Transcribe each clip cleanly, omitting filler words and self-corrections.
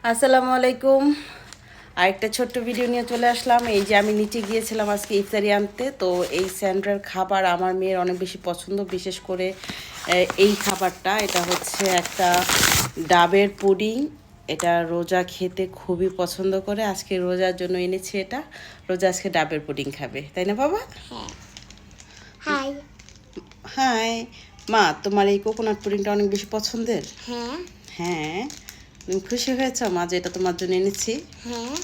আসসালামু আলাইকুম। আরেকটা ছোট্ট ভিডিও নিয়ে চলে আসলাম। এই যে আমি নিচে গিয়েছিলাম আজকে ইফতারি আনতে, তো এই স্যান্ড্রার খাবার আমার মেয়ের অনেক বেশি পছন্দ, বিশেষ করে এই খাবারটা। এটা হচ্ছে একটা ডাবের পুডিং। এটা রোজা খেতে খুবই পছন্দ করে। আজকে রোজার জন্য এনেছি এটা। রোজা আজকে ডাবের পুডিং খাবে, তাই না বাবা? হ্যাঁ। হাই। হাই মা, তোমার এই কোকোনাট পুডিংটা অনেক বেশি পছন্দের? হ্যাঁ। হ্যাঁ, তুমি খুশি হয়েছো মা যে এটা তোমার জন্য এনেছি? হ্যাঁ,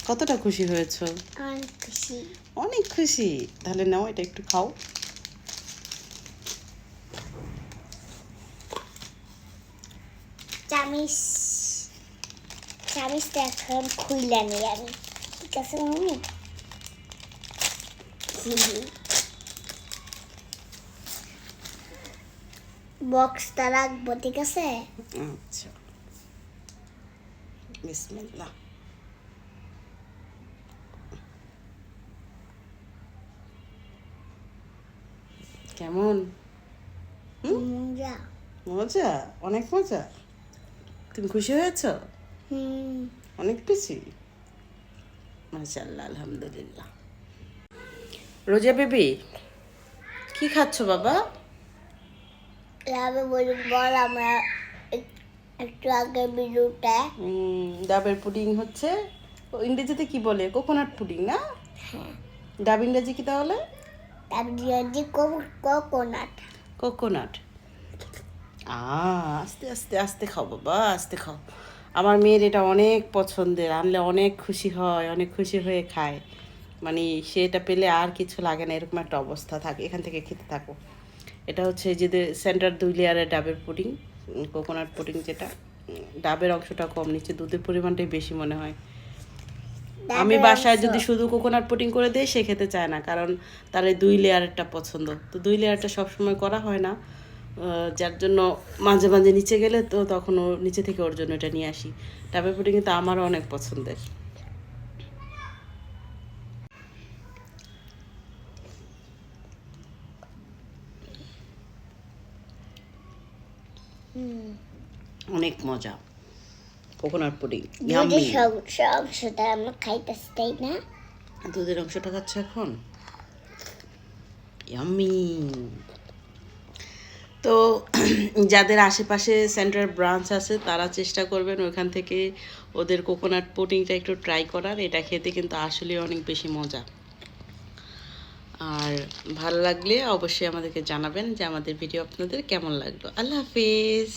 কতটা খুশি হয়েছো? অনেক খুশি। অনেক খুশি। তাহলে নাও, এটা একটু খাও। চামিচ চামিচটা এখন খুইলা নিই আমি, ঠিক আছে মাম্মি? বক্সটা রাখবো, ঠিক আছে? আচ্ছা, বিসমিল্লাহ। কেমন? যা। মজা, অনেক মজা। তুমি খুশি হয়েছো? অনেক খুশি। মাশাআল্লাহ, আলহামদুলিল্লাহ। রোজা বেবি, কি খাচ্ছো বাবা? আমি বল আমরা একটু আগে ভিডিওটা। ডাবের পুডিং হচ্ছে, ইংরেজিতে কি বলে? কোকোনাট পুডিং না? হ্যাঁ। ডাব ইংরেজি কি তাহলে? তারপরে কোকোনাট। কোকোনাট। আস্তে আস্তে আস্তে খাও বাবা, আস্তে খাও। আমার মেয়ের এটা অনেক পছন্দের, আনলে অনেক খুশি হয়, অনেক খুশি হয়ে খায়। মানে সে এটা পেলে আর কিছু লাগে না, এরকম একটা অবস্থা থাকে। এখান থেকে খেতে থাকো। এটা হচ্ছে যে সেন্টার 2 লেয়ারের ডাবের পুডিং, কোকোনাট পুডিং যেটা। ডাবের অংশটা কম, নিচে দুধের পরিমাণটাই বেশি মনে হয়। আমি বাসায় যদি শুধু কোকোনাট পুডিং করে দিই, সে খেতে চায় না, কারণ তার এই 2 লেয়ারেরটা পছন্দ। তো 2 লেয়ারটা সবসময় করা হয় না, যার জন্য মাঝে মাঝে নিচে গেলে তো তখন ও নিচে থেকে ওর জন্য এটা নিয়ে আসি। ডাবের পুডিং কিন্তু আমারও অনেক পছন্দের। অনেক মজা কোকোনাট পুডিং, ইয়াম্মি। অংশটা আমরা খাইতেছি, তাই না? দুধের অংশটা খাচ্ছে এখন, ইয়াম্মি। তো যাদের আশেপাশে সেন্ট্রাল ব্রাঞ্চ আছে, তারা চেষ্টা করবেন ওইখান থেকে ওদের কোকোনাট পুডিংটা একটু ট্রাই করার। এটা খেতে কিন্তু আসলে অনেক বেশি মজা। আর ভালো লাগলে অবশ্যই আমাদেরকে জানাবেন যে আমাদের ভিডিও আপনাদের কেমন লাগলো। আল্লাহ হাফিজ।